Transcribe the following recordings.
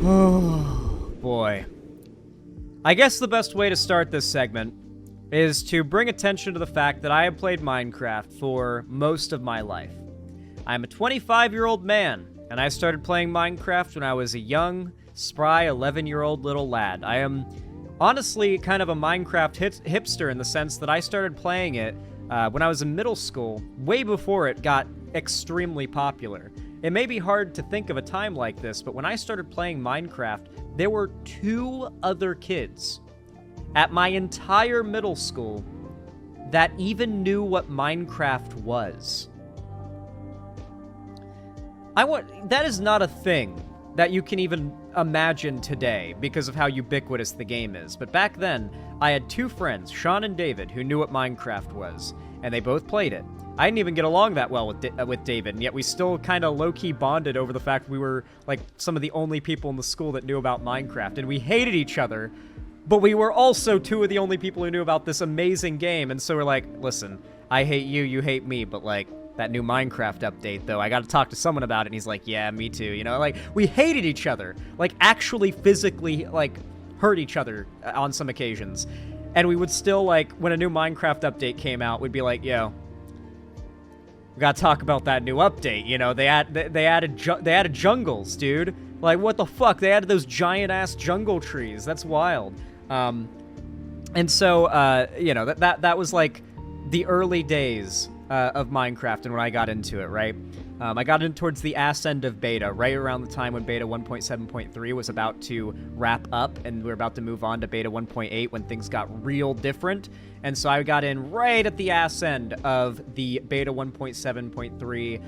Oh, boy. I guess the best way to start this segment is to bring attention to the fact that I have played Minecraft for most of my life. I'm a 25-year-old man, and I started playing Minecraft when I was a young, spry 11-year-old little lad. I am honestly kind of a Minecraft hipster in the sense that I started playing it when I was in middle school, way before it got extremely popular. It may be hard to think of a time like this, but when I started playing Minecraft, there were 2 other kids at my entire middle school that even knew what Minecraft was. That is not a thing that you can even imagine today because of how ubiquitous the game is. But back then, I had 2 friends, Sean and David, who knew what Minecraft was, and they both played it. I didn't even get along that well with David, and yet we still kind of low-key bonded over the fact we were, like, some of the only people in the school that knew about Minecraft, and we hated each other, but we were also 2 of the only people who knew about this amazing game, and so we're like, listen, I hate you, you hate me, but, like, that new Minecraft update, though, I gotta talk to someone about it, and he's like, yeah, me too, you know, like, we hated each other, like, actually physically, like, hurt each other on some occasions, and we would still, like, when a new Minecraft update came out, we'd be like, yo, we gotta talk about that new update, you know, they added jungles, dude. Like, what the fuck? They added those giant-ass jungle trees. That's wild. And so, you know, that was, like, the early days of Minecraft and when I got into it, right? I got in towards the ass end of beta, right around the time when beta 1.7.3 was about to wrap up, and we were about to move on to beta 1.8 when things got real different. And so I got in right at the ass end of the beta 1.7.3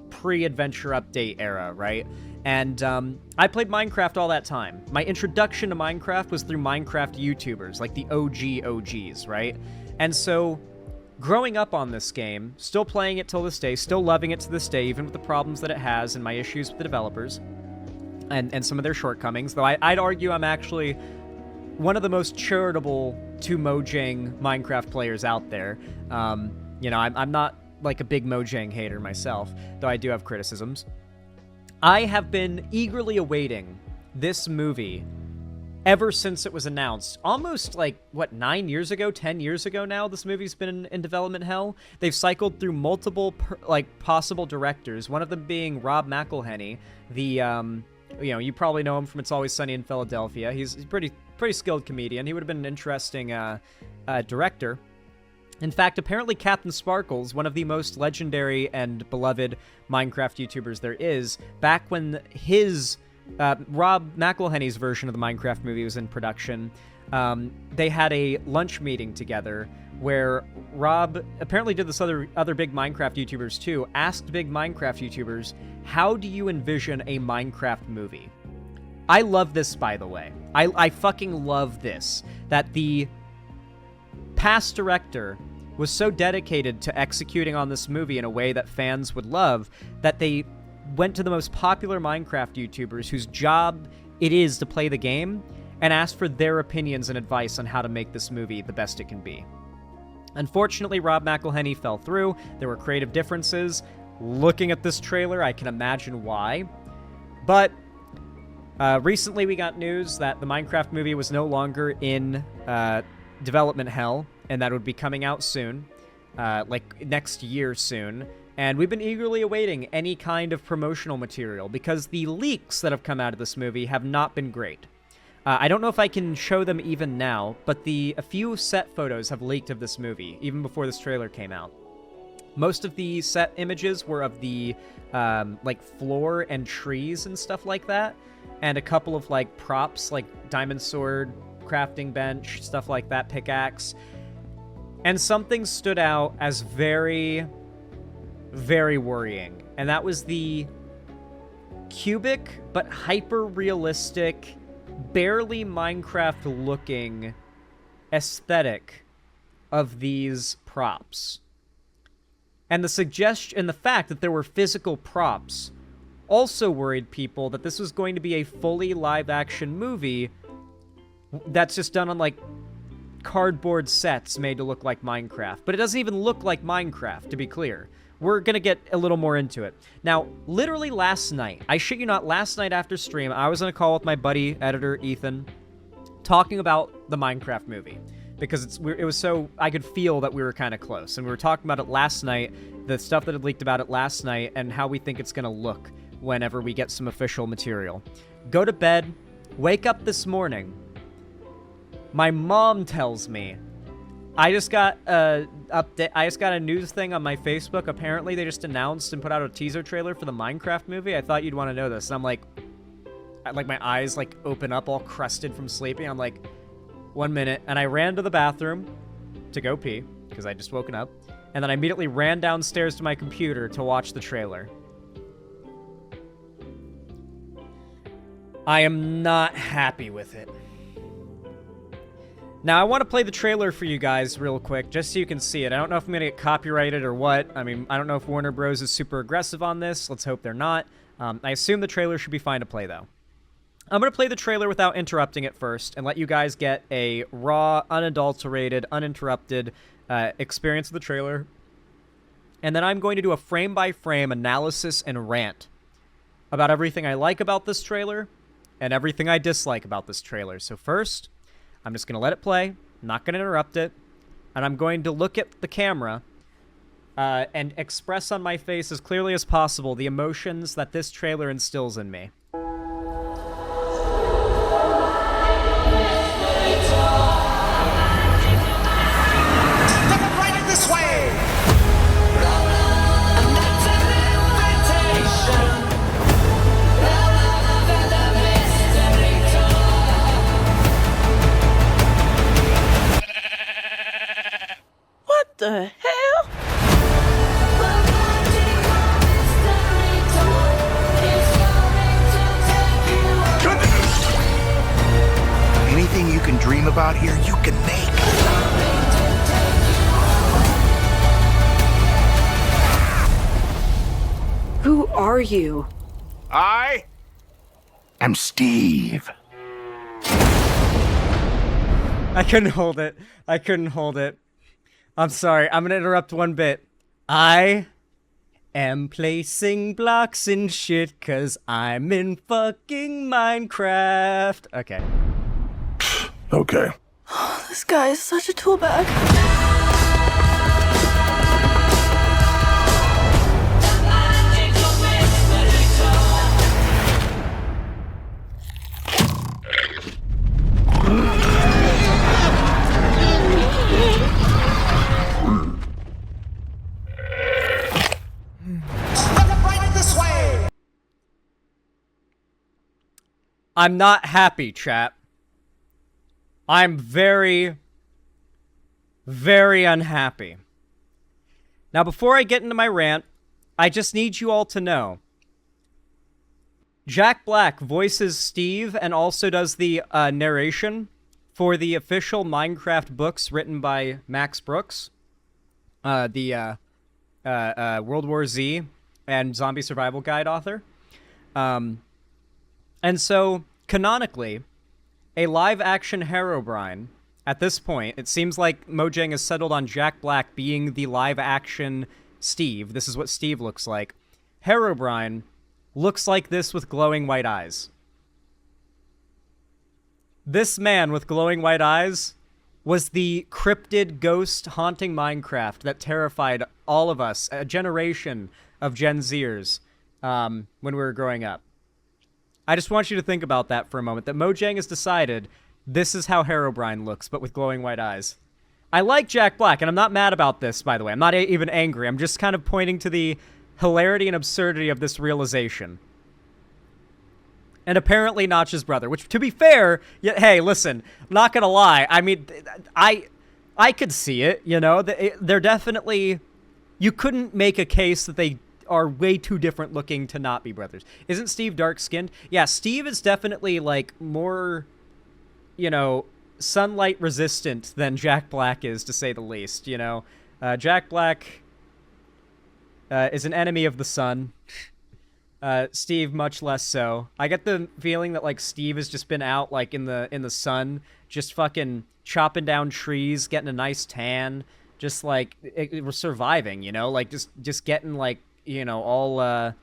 pre-adventure update era, right? And I played Minecraft all that time. My introduction to Minecraft was through Minecraft YouTubers, like the OGs, right? And so growing up on this game, still playing it till this day, still loving it to this day, even with the problems that it has and my issues with the developers and some of their shortcomings, though I'd argue I'm actually one of the most charitable to Mojang Minecraft players out there. You know, I'm not like a big Mojang hater myself, though I do have criticisms. I have been eagerly awaiting this movie ever since it was announced. Almost, like, what, 9 years ago, 10 years ago now, this movie's been in development hell. They've cycled through multiple, possible directors, one of them being Rob McElhenney, the, you know, you probably know him from It's Always Sunny in Philadelphia. He's a pretty skilled comedian. He would have been an interesting director. In fact, apparently Captain Sparkles, one of the most legendary and beloved Minecraft YouTubers there is, back when his Rob McElhenney's version of the Minecraft movie was in production, they had a lunch meeting together where Rob apparently did this other big Minecraft YouTubers too, asked big Minecraft YouTubers, how do you envision a Minecraft movie? I love this, by the way. I fucking love this. That the past director was so dedicated to executing on this movie in a way that fans would love that they went to the most popular Minecraft YouTubers whose job it is to play the game and asked for their opinions and advice on how to make this movie the best it can be. Unfortunately, Rob McElhenney fell through. There were creative differences. Looking at this trailer, I can imagine why. But recently we got news that the Minecraft movie was no longer in development hell, and that it would be coming out soon, like next year soon. And we've been eagerly awaiting any kind of promotional material because the leaks that have come out of this movie have not been great. I don't know if I can show them even now, but a few set photos have leaked of this movie, even before this trailer came out. Most of the set images were of the, like, floor and trees and stuff like that, and a couple of, like, props, like diamond sword, crafting bench, stuff like that, pickaxe. And something stood out as very, very worrying, and that was the cubic but hyper-realistic, barely Minecraft-looking aesthetic of these props. And the fact that there were physical props also worried people that this was going to be a fully live-action movie that's just done on, like, cardboard sets made to look like Minecraft. But it doesn't even look like Minecraft, to be clear. We're gonna get a little more into it. Now, literally last night, I shit you not, last night after stream, I was on a call with my buddy, editor, Ethan, talking about the Minecraft movie. Because it was so, I could feel that we were kind of close. And we were talking about it last night, the stuff that had leaked about it last night, and how we think it's gonna look whenever we get some official material. Go to bed, wake up this morning. My mom tells me, I just got a news thing on my Facebook. Apparently, they just announced and put out a teaser trailer for the Minecraft movie. I thought you'd want to know this. And I'm like my eyes like open up all crusted from sleeping. I'm like, 1 minute. And I ran to the bathroom to go pee because I just woken up. And then I immediately ran downstairs to my computer to watch the trailer. I am not happy with it. Now, I want to play the trailer for you guys real quick, just so you can see it. I don't know if I'm going to get copyrighted or what. I mean, I don't know if Warner Bros. Is super aggressive on this. Let's hope they're not. I assume the trailer should be fine to play, though. I'm going to play the trailer without interrupting it first, and let you guys get a raw, unadulterated, uninterrupted experience of the trailer. And then I'm going to do a frame-by-frame analysis and rant about everything I like about this trailer and everything I dislike about this trailer. So first, I'm just going to let it play, I'm not going to interrupt it, and I'm going to look at the camera and express on my face as clearly as possible the emotions that this trailer instills in me. Right this way! What the hell? Anything you can dream about here, you can make. Who are you? I am Steve. I couldn't hold it. I couldn't hold it. I'm sorry. I'm going to interrupt one bit. I am placing blocks in shit because I'm in fucking Minecraft. Okay. Okay. This guy is such a tool bag. I'm not happy, chat. I'm very, very unhappy. Now, before I get into my rant, I just need you all to know. Jack Black voices Steve and also does the narration for the official Minecraft books written by Max Brooks. The World War Z and Zombie Survival Guide author. And so, canonically, a live-action Herobrine, at this point, it seems like Mojang has settled on Jack Black being the live-action Steve. This is what Steve looks like. Herobrine looks like this with glowing white eyes. This man with glowing white eyes was the cryptid ghost haunting Minecraft that terrified all of us, a generation of Gen Zers, when we were growing up. I just want you to think about that for a moment, that Mojang has decided this is how Herobrine looks, but with glowing white eyes. I like Jack Black, and I'm not mad about this, by the way. I'm not even angry. I'm just kind of pointing to the hilarity and absurdity of this realization. And apparently Notch's brother, which, to be fair, hey, listen, not gonna lie. I mean, I could see it, you know? They're definitely... You couldn't make a case that they are way too different looking to not be brothers. Isn't Steve dark-skinned? Yeah, Steve is definitely, like, more, you know, sunlight resistant than Jack Black is, to say the least, you know? Jack Black is an enemy of the sun. Steve much less so. I get the feeling that like Steve has just been out like in the sun, just fucking chopping down trees, getting a nice tan, just like we're surviving, you know, like just getting like, you know, all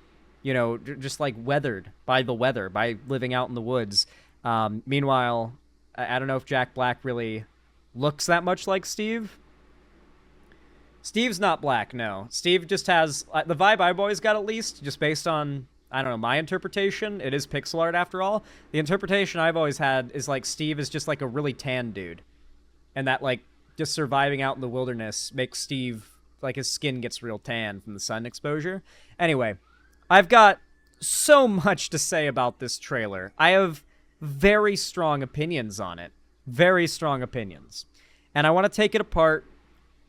just like weathered by the weather, by living out in the woods. Meanwhile, I don't know if Jack Black really looks that much like Steve. Steve's not black, no. Steve just has the vibe I've always got, at least, just based on, I don't know, my interpretation. It is pixel art after all. The interpretation I've always had is like Steve is just like a really tan dude. And that like just surviving out in the wilderness makes Steve, like his skin gets real tan from the sun exposure. Anyway, I've got so much to say about this trailer. I have very strong opinions on it. Very strong opinions. And I want to take it apart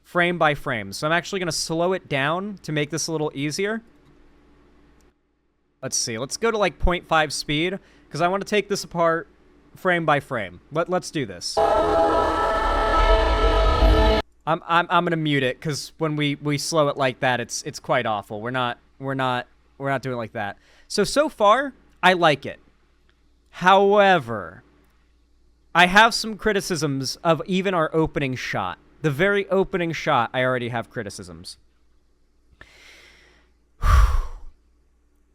frame by frame. So I'm actually going to slow it down to make this a little easier. Let's see. Let's go to like 0.5 speed because I want to take this apart frame by frame. Let's do this. I'm going to mute it because when we slow it like that, it's quite awful. We're not doing it like that. So far, I like it. However, I have some criticisms of even our opening shot. The very opening shot, I already have criticisms.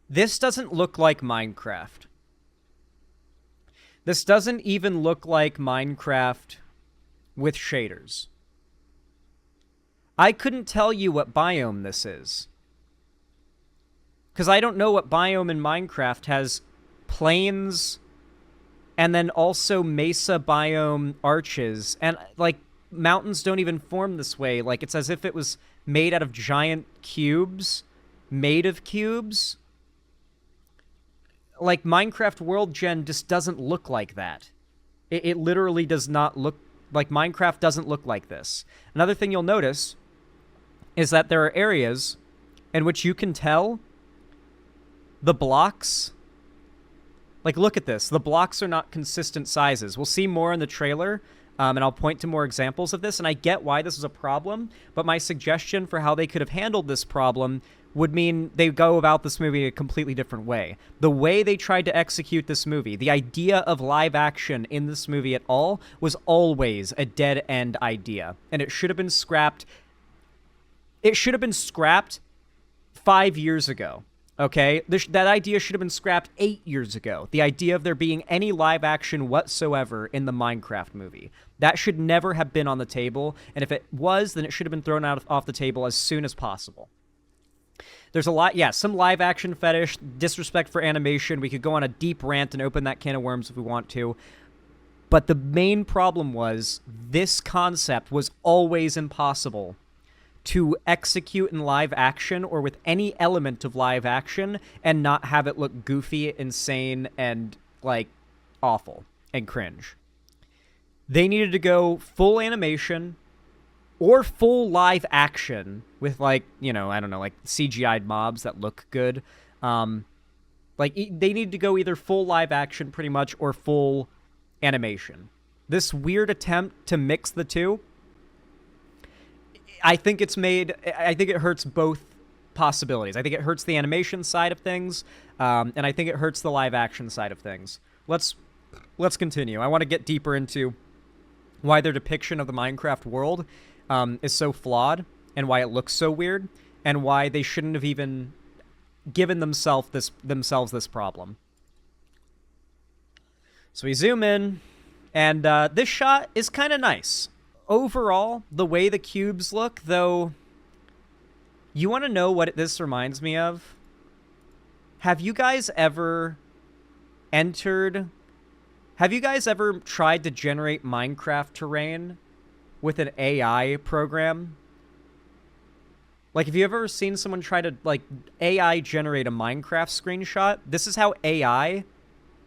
This doesn't look like Minecraft. This doesn't even look like Minecraft with shaders. I couldn't tell you what biome this is. Because I don't know what biome in Minecraft has plains and then also mesa biome arches. And, like, mountains don't even form this way. Like, it's as if it was made out of giant cubes. Made of cubes. Like, Minecraft World Gen just doesn't look like that. It literally does not look... Like, Minecraft doesn't look like this. Another thing you'll notice is that there are areas in which you can tell the blocks... Like, look at this. The blocks are not consistent sizes. We'll see more in the trailer, and I'll point to more examples of this, and I get why this is a problem, but my suggestion for how they could have handled this problem would mean they go about this movie a completely different way. The way they tried to execute this movie, the idea of live action in this movie at all, was always a dead-end idea, and it should have been scrapped. It should have been scrapped 5 years ago. Okay, that idea should have been scrapped 8 years ago. The idea of there being any live action whatsoever in the Minecraft movie. That should never have been on the table, and if it was, then it should have been thrown off the table as soon as possible. There's a lot, yeah, some live action fetish, disrespect for animation. We could go on a deep rant and open that can of worms if we want to. But the main problem was this concept was always impossible to execute in live action or with any element of live action and not have it look goofy, insane, and, like, awful and cringe. They needed to go full animation or full live action with, like, you know, I don't know, like CGI'd mobs that look good. Like, they need to go either full live action pretty much or full animation. This weird attempt to mix the two, I think it hurts both possibilities. I think it hurts the animation side of things, and I think it hurts the live action side of things. Let's continue. I want to get deeper into why their depiction of the Minecraft world is so flawed, and why it looks so weird, and why they shouldn't have even given themselves this problem. So we zoom in, and this shot is kind of nice. Overall, the way the cubes look, though, you want to know what this reminds me of? Have you guys ever tried to generate Minecraft terrain with an AI program? Like, have you ever seen someone try to, like, AI generate a Minecraft screenshot? This is how AI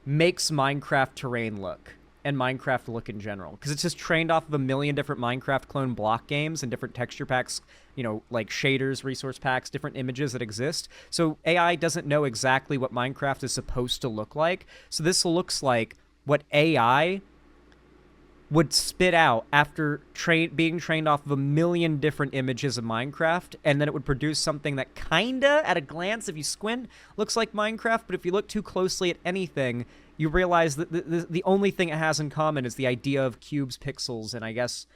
makes Minecraft terrain look. And Minecraft look in general, because it's just trained off of a million different Minecraft clone block games and different texture packs, you know, like shaders, resource packs, different images that exist. So AI doesn't know exactly what Minecraft is supposed to look like. So this looks like what AI would spit out after being trained off of a million different images of Minecraft, and then it would produce something that kinda, at a glance, if you squint, looks like Minecraft, but if you look too closely at anything, you realize that the only thing it has in common is the idea of cubes, pixels, and I guess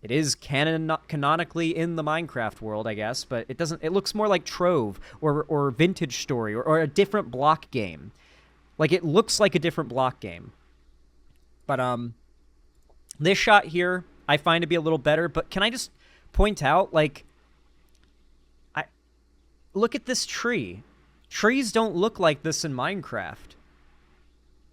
it is canonically in the Minecraft world, I guess, but it doesn't. It looks more like Trove or Vintage Story or a different block game. Like, it looks like a different block game. But, this shot here, I find to be a little better, but can I just point out, like, look at this tree. Trees don't look like this in Minecraft.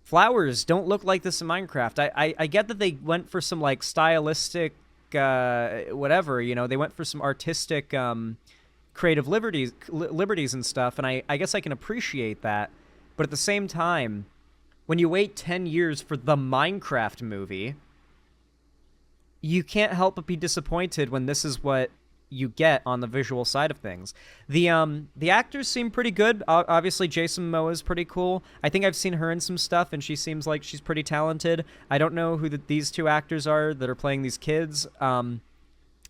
Flowers don't look like this in Minecraft. I get that they went for some, like, stylistic, whatever, you know, they went for some artistic, creative liberties and stuff, and I guess I can appreciate that, but at the same time, when you wait 10 years for the Minecraft movie, you can't help but be disappointed when this is what you get on the visual side of things. The actors seem pretty good. Obviously, Jason Momoa is pretty cool. I think I've seen her in some stuff, and she seems like she's pretty talented. I don't know who these two actors are that are playing these kids. I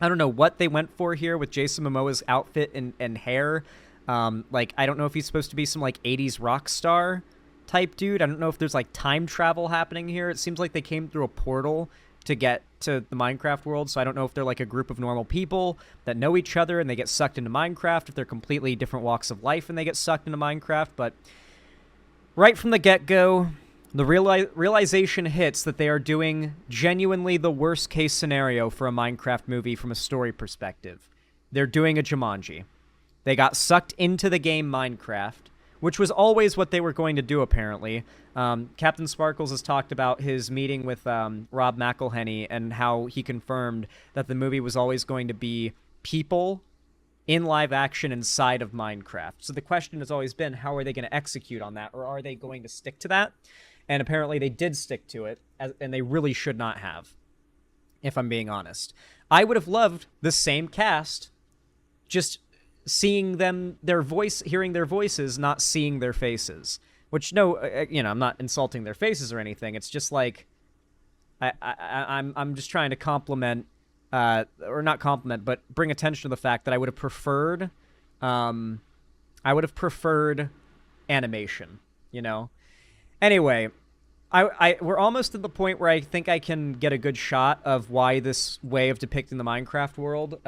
don't know what they went for here with Jason Momoa's outfit and hair. Like, I don't know if he's supposed to be some, like, 80s rock star type dude. I don't know if there's, like, time travel happening here. It seems like they came through a portal to get to the Minecraft world, so I don't know if they're like a group of normal people that know each other and they get sucked into Minecraft, if they're completely different walks of life and they get sucked into Minecraft, but right from the get-go, the realization hits that they are doing genuinely the worst-case scenario for a Minecraft movie from a story perspective. They're doing a Jumanji. They got sucked into the game Minecraft, which was always what they were going to do, apparently. Captain Sparkles has talked about his meeting with Rob McElhenney and how he confirmed that the movie was always going to be people in live action inside of Minecraft. So the question has always been, how are they going to execute on that, or are they going to stick to that? And apparently they did stick to it, and they really should not have, if I'm being honest. I would have loved the same cast, just seeing them, hearing their voices, not seeing their faces. Which, no, you know, I'm not insulting their faces or anything. It's just like, I'm just trying to compliment, or not compliment, but bring attention to the fact that I would have preferred, animation, you know? Anyway, we're almost at the point where I think I can get a good shot of why this way of depicting the Minecraft world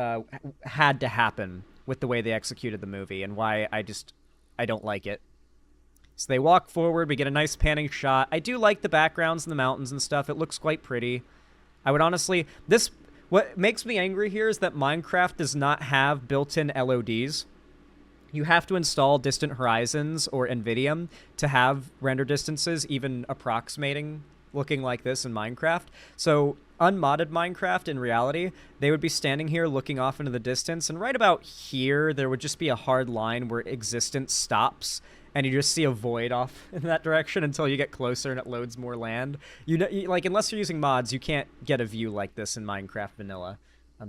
had to happen with the way they executed the movie, and why I don't like it. So they walk forward, we get a nice panning shot. I do like the backgrounds and the mountains and stuff. It looks quite pretty. I would honestly... What makes me angry here is that Minecraft does not have built-in LODs. You have to install Distant Horizons or NVIDIA to have render distances even approximating looking like this in Minecraft. So unmodded Minecraft, in reality, they would be standing here looking off into the distance, and right about here, there would just be a hard line where existence stops, and you just see a void off in that direction until you get closer and it loads more land. Like, unless you're using mods, you can't get a view like this in Minecraft Vanilla.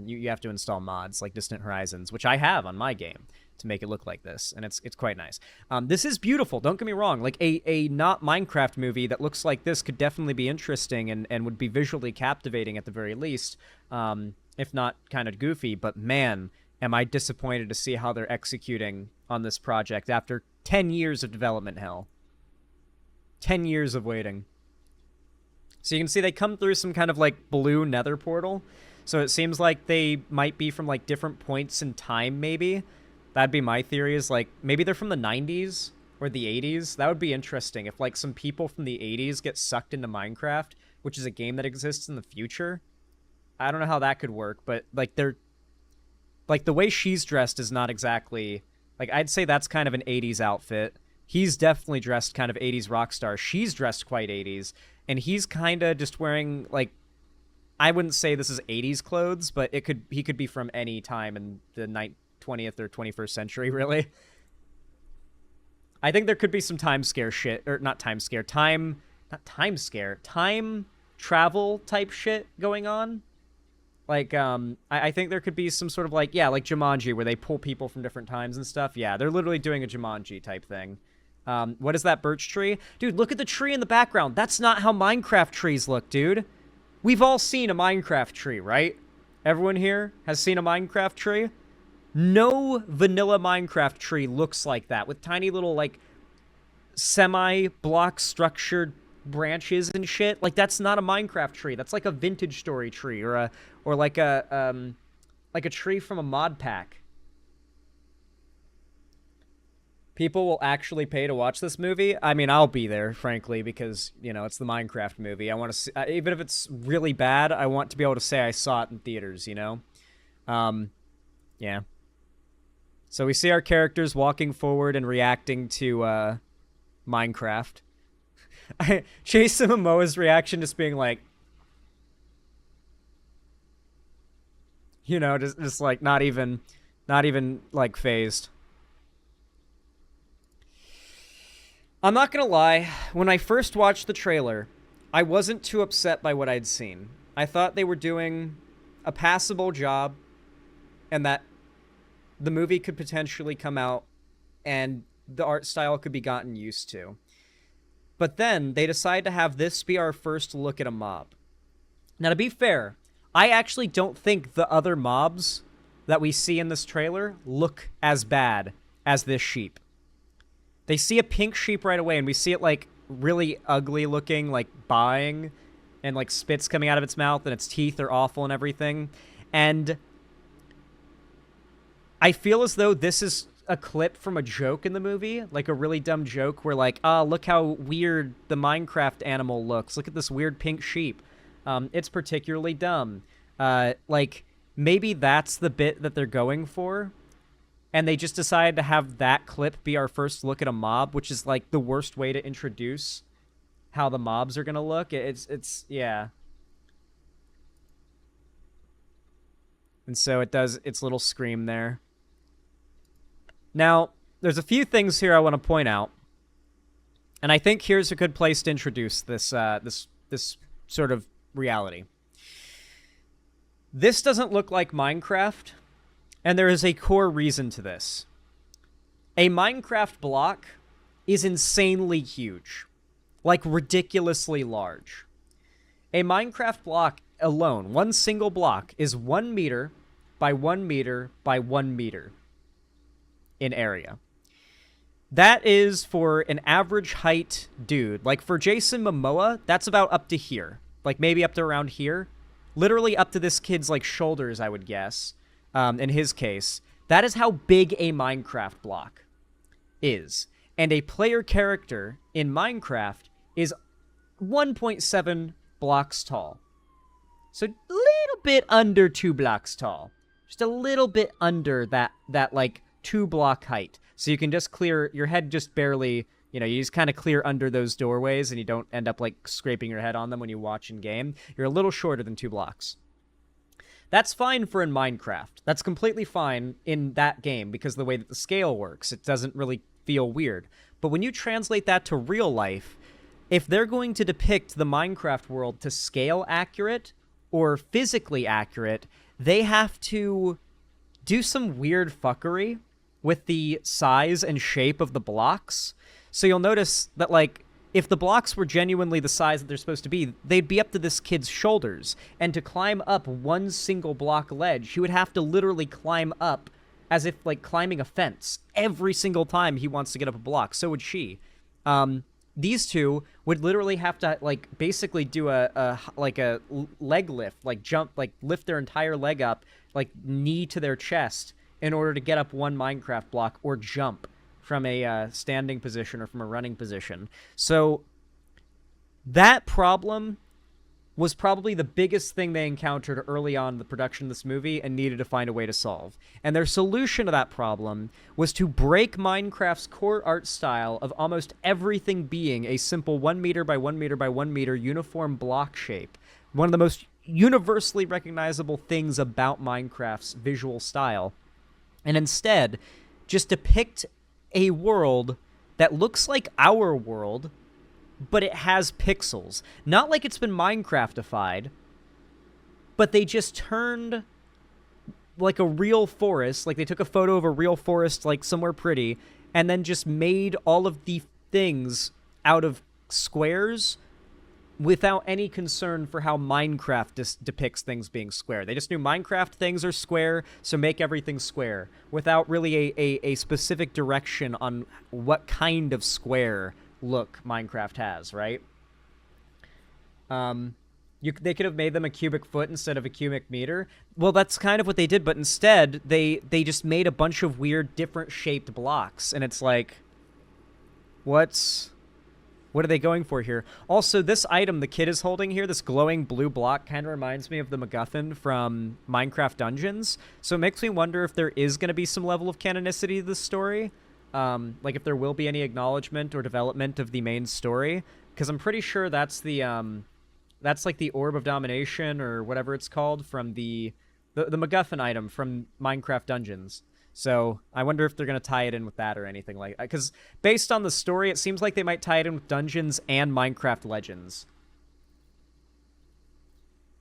You have to install mods like Distant Horizons, which I have on my game, to make it look like this, and it's quite nice. This is beautiful, don't get me wrong. Like, a not Minecraft movie that looks like this could definitely be interesting and would be visually captivating at the very least, if not kind of goofy, but man, am I disappointed to see how they're executing on this project after 10 years of development hell. 10 years of waiting. So you can see they come through some kind of, like, blue nether portal, so it seems like they might be from, like, different points in time, maybe. That'd be my theory, is, like, maybe they're from the 90s or the 80s. That would be interesting if, like, some people from the 80s get sucked into Minecraft, which is a game that exists in the future. I don't know how that could work, but, like, they're... Like, the way she's dressed is not exactly... Like, I'd say that's kind of an 80s outfit. He's definitely dressed kind of 80s rock star. She's dressed quite 80s. And he's kind of just wearing, like... I wouldn't say this is 80s clothes, but he could be from any time in the 20th or 21st century, really. I think there could be some time travel type shit going on. Like, I think there could be some sort of, like, yeah, like Jumanji, where they pull people from different times and stuff. Yeah, they're literally doing a Jumanji type thing. What is that birch tree? Dude, look at the tree in the background. That's not how Minecraft trees look, dude. We've all seen a Minecraft tree, right? Everyone here has seen a Minecraft tree? No vanilla Minecraft tree looks like that, with tiny little, like, semi-block structured branches and shit. Like, that's not a Minecraft tree. That's like a Vintage Story tree, or like a tree from a mod pack. People will actually pay to watch this movie. I mean, I'll be there, frankly, because, you know, it's the Minecraft movie. I want to see, even if it's really bad, I want to be able to say I saw it in theaters, you know? Yeah. So we see our characters walking forward and reacting to, Minecraft. Jason Momoa's reaction just being like, you know, just like, not even, like, phased. I'm not gonna lie, when I first watched the trailer, I wasn't too upset by what I'd seen. I thought they were doing a passable job, and that the movie could potentially come out, and the art style could be gotten used to. But then, they decide to have this be our first look at a mob. Now, to be fair, I actually don't think the other mobs that we see in this trailer look as bad as this sheep. They see a pink sheep right away, and we see it, like, really ugly looking, like, baaing, and, like, spit's coming out of its mouth, and its teeth are awful and everything. And I feel as though this is a clip from a joke in the movie, like a really dumb joke where, like, look how weird the Minecraft animal looks. Look at this weird pink sheep. It's particularly dumb. Like, maybe that's the bit that they're going for. And they just decided to have that clip be our first look at a mob, which is, like, the worst way to introduce how the mobs are gonna look. Yeah. And so it does its little scream there. Now, there's a few things here I want to point out. And I think here's a good place to introduce this, this sort of reality. This doesn't look like Minecraft. And there is a core reason to this. A Minecraft block is insanely huge. Like, ridiculously large. A Minecraft block alone, one single block, is 1 meter by 1 meter by 1 meter in area. That is, for an average height dude, like for Jason Momoa, that's about up to here. Like, maybe up to around here. Literally up to this kid's, like, shoulders, I would guess. In his case, that is how big a Minecraft block is. And a player character in Minecraft is 1.7 blocks tall. So a little bit under 2 blocks tall. Just a little bit under that like 2 block height. So you can just clear, your head just barely, you know, you just kind of clear under those doorways and you don't end up like scraping your head on them when you watch in game. You're a little shorter than 2 blocks. That's fine for in Minecraft. That's completely fine in that game because of the way that the scale works. It doesn't really feel weird. But when you translate that to real life, if they're going to depict the Minecraft world to scale accurate or physically accurate, they have to do some weird fuckery with the size and shape of the blocks. So you'll notice that, like, if the blocks were genuinely the size that they're supposed to be, they'd be up to this kid's shoulders. And to climb up one single block ledge, he would have to literally climb up as if, like, climbing a fence every single time he wants to get up a block. So would she. These two would literally have to, like, basically do a leg lift, like, jump, like, lift their entire leg up, like, knee to their chest in order to get up one Minecraft block or jump from a standing position or from a running position. So that problem was probably the biggest thing they encountered early on in the production of this movie and needed to find a way to solve. And their solution to that problem was to break Minecraft's core art style of almost everything being a simple 1 meter by 1 meter by 1 meter uniform block shape. One of the most universally recognizable things about Minecraft's visual style. And instead, just depict a world that looks like our world, but it has pixels. Not like it's been Minecraftified, but they just turned like a real forest, like they took a photo of a real forest like somewhere pretty, and then just made all of the things out of squares without any concern for how Minecraft depicts things being square. They just knew Minecraft things are square, so make everything square, without really a specific direction on what kind of square look Minecraft has, right? They could have made them a cubic foot instead of a cubic meter. Well, that's kind of what they did, but instead, they just made a bunch of weird, different shaped blocks, and it's like, what are they going for here? Also, this item the kid is holding here, this glowing blue block, kind of reminds me of the MacGuffin from Minecraft Dungeons, so it makes me wonder if there is going to be some level of canonicity to this story, like if there will be any acknowledgement or development of the main story, because I'm pretty sure that's the, that's like the Orb of Domination or whatever it's called from the MacGuffin item from Minecraft Dungeons. So I wonder if they're going to tie it in with that or anything like that. Because based on the story, it seems like they might tie it in with Dungeons and Minecraft Legends.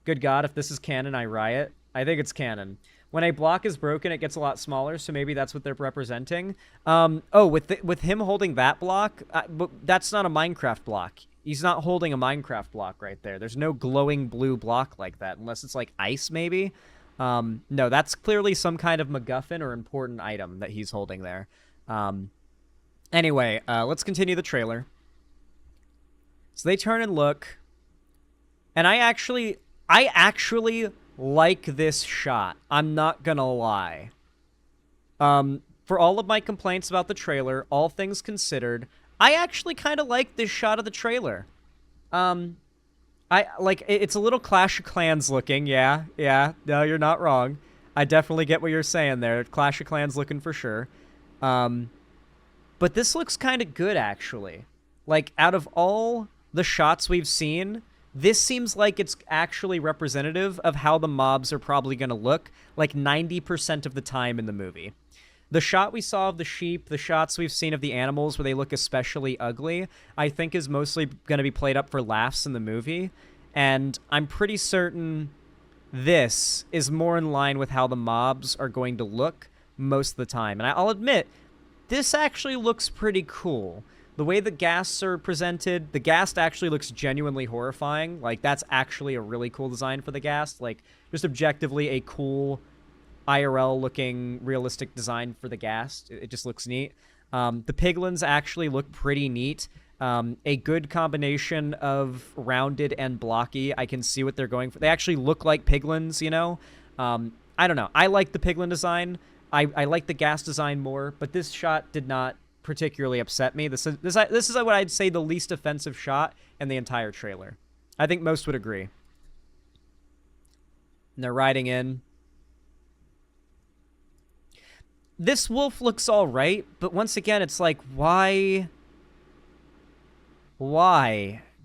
Good God, if this is canon, I riot. I think it's canon. When a block is broken, it gets a lot smaller, so maybe that's what they're representing. With him holding that block, but that's not a Minecraft block. He's not holding a Minecraft block right there. There's no glowing blue block like that, unless it's like ice, maybe. No, that's clearly some kind of MacGuffin or important item that he's holding there. Anyway, let's continue the trailer. So they turn and look, and I actually like this shot. I'm not gonna lie. For all of my complaints about the trailer, all things considered, I actually kind of like this shot of the trailer. It's a little Clash of Clans looking, yeah, no, you're not wrong. I definitely get what you're saying there. Clash of Clans looking for sure. But this looks kind of good, actually. Like, out of all the shots we've seen, this seems like it's actually representative of how the mobs are probably going to look, like 90% of the time in the movie. The shot we saw of the sheep, the shots we've seen of the animals where they look especially ugly, I think is mostly going to be played up for laughs in the movie. And I'm pretty certain this is more in line with how the mobs are going to look most of the time. And I'll admit, this actually looks pretty cool. The way the ghasts are presented, the ghast actually looks genuinely horrifying. Like, that's actually a really cool design for the ghast. Like, just objectively a cool IRL-looking realistic design for the ghast. It just looks neat. The piglins actually look pretty neat. A good combination of rounded and blocky. I can see what they're going for. They actually look like piglins, you know? I don't know. I like the piglin design. I like the ghast design more, but this shot did not particularly upset me. This is what I'd say the least offensive shot in the entire trailer. I think most would agree. And they're riding in. This wolf looks all right, but once again, it's like, why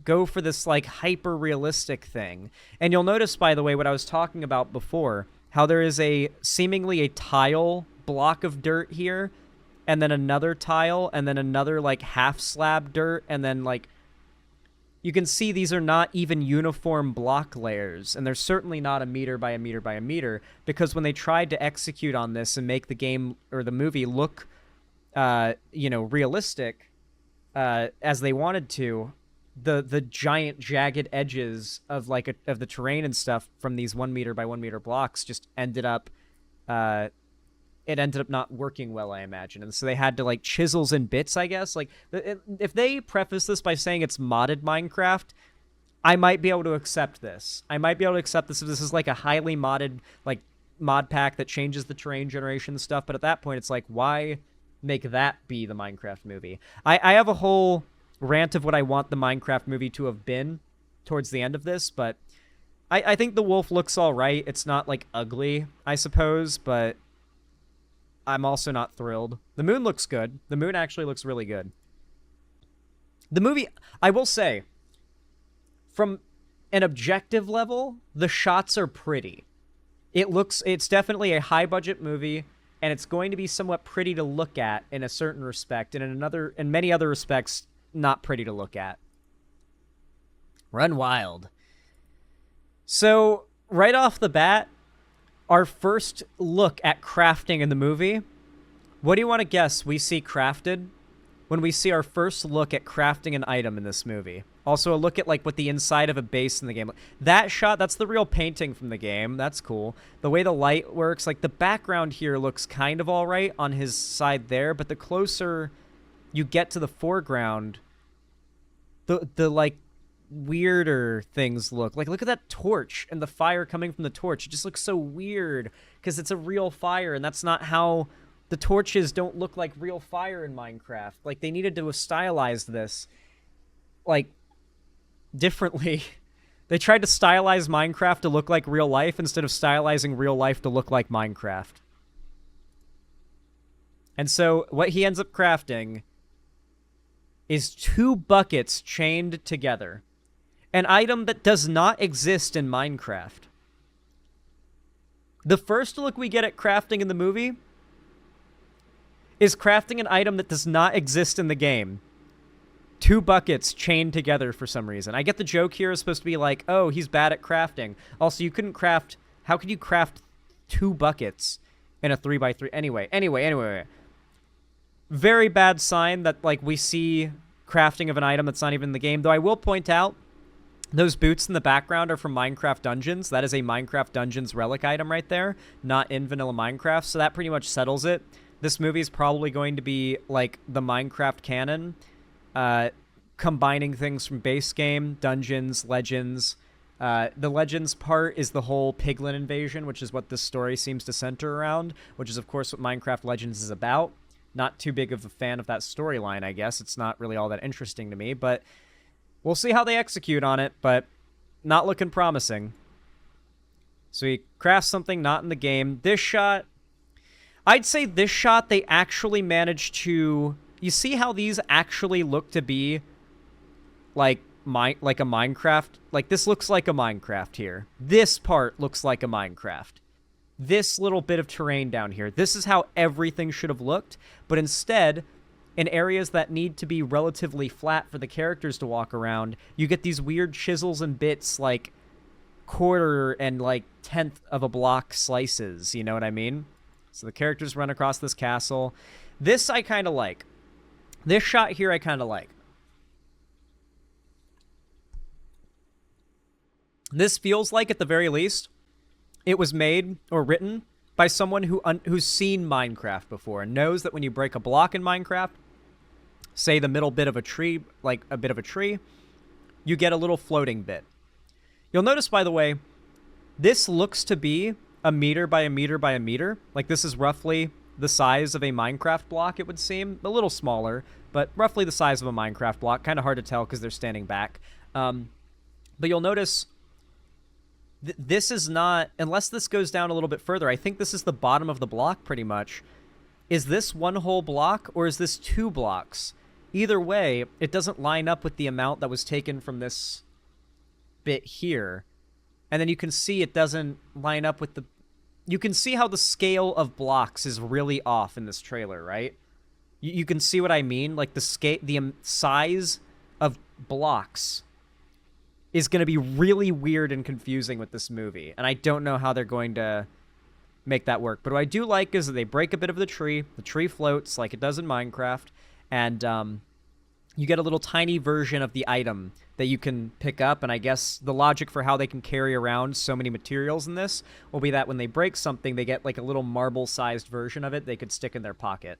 go for this, like, hyper-realistic thing? And you'll notice, by the way, what I was talking about before, how there is seemingly a tile block of dirt here, and then another tile, and then another, like, half-slab dirt, and then, like, you can see these are not even uniform block layers, and they're certainly not a meter by a meter by a meter, because when they tried to execute on this and make the game or the movie look, realistic, as they wanted to, the giant jagged edges of of the terrain and stuff from these 1 meter by 1 meter blocks just ended up, it ended up not working well, I imagine. And so they had to, like, chisels and bits, I guess. Like, if they preface this by saying it's modded Minecraft, I might be able to accept this. I might be able to accept this if this is, like, a highly modded, like, mod pack that changes the terrain generation and stuff. But at that point, it's like, why make that be the Minecraft movie? I have a whole rant of what I want the Minecraft movie to have been towards the end of this, but I think the wolf looks all right. It's not, like, ugly, I suppose, but I'm also not thrilled. The moon looks good. The moon actually looks really good. The movie, I will say, from an objective level, the shots are pretty. It's definitely a high-budget movie, and it's going to be somewhat pretty to look at in a certain respect, and in many other respects, not pretty to look at. Run wild. So, right off the bat, our first look at crafting in the movie, what do you want to guess we see crafted when we see our first look at crafting an item in this movie? Also, a look at, like, what the inside of a base in the game. That shot, that's the real painting from the game. That's cool. The way the light works, like, the background here looks kind of all right on his side there, but the closer you get to the foreground, the like, weirder things look. Like, look at that torch and the fire coming from the torch. It just looks so weird because it's a real fire, and that's not how... The torches don't look like real fire in Minecraft. Like, they needed to have stylized this, like, differently. They tried to stylize Minecraft to look like real life instead of stylizing real life to look like Minecraft. And so what he ends up crafting is 2 buckets chained together. An item that does not exist in Minecraft. The first look we get at crafting in the movie is crafting an item that does not exist in the game. 2 buckets chained together for some reason. I get the joke here is supposed to be like, oh, he's bad at crafting. Also, you couldn't craft... How could you craft 2 buckets in a 3x3? Anyway. Very bad sign that, like, we see crafting of an item that's not even in the game. Though I will point out, those boots in the background are from Minecraft Dungeons. That is a Minecraft Dungeons relic item right there, not in vanilla Minecraft. So that pretty much settles it. This movie is probably going to be, like, the Minecraft canon. Combining things from base game, dungeons, legends. The legends part is the whole piglin invasion, which is what this story seems to center around, which is, of course, what Minecraft Legends is about. Not too big of a fan of that storyline, I guess. It's not really all that interesting to me, but we'll see how they execute on it, but not looking promising. So he crafts something not in the game. This shot, I'd say this shot they actually managed to... You see how these actually look to be like a Minecraft? Like, this looks like a Minecraft here. This part looks like a Minecraft. This little bit of terrain down here. This is how everything should have looked. But instead, in areas that need to be relatively flat for the characters to walk around, you get these weird chisels and bits, like quarter and, like, tenth of a block slices. You know what I mean? So the characters run across this castle. This I kind of like. This shot here I kind of like. This feels like, at the very least, it was made or written by someone who's seen Minecraft before and knows that when you break a block in Minecraft, say the middle bit of a tree, like a bit of a tree, you get a little floating bit. You'll notice, by the way, this looks to be a meter by a meter by a meter. Like, this is roughly the size of a Minecraft block, it would seem. A little smaller, but roughly the size of a Minecraft block. Kind of hard to tell because they're standing back. But you'll notice this is not... Unless this goes down a little bit further, I think this is the bottom of the block, pretty much. Is this one whole block, or is this 2 blocks? Either way, it doesn't line up with the amount that was taken from this bit here. And then you can see it doesn't line up with the... You can see how the scale of blocks is really off in this trailer, right? You can see what I mean? Like, the size of blocks is going to be really weird and confusing with this movie. And I don't know how they're going to make that work. But what I do like is that they break a bit of the tree floats like it does in Minecraft, and you get a little tiny version of the item that you can pick up. And I guess the logic for how they can carry around so many materials in this will be that when they break something, they get like a little marble-sized version of it they could stick in their pocket.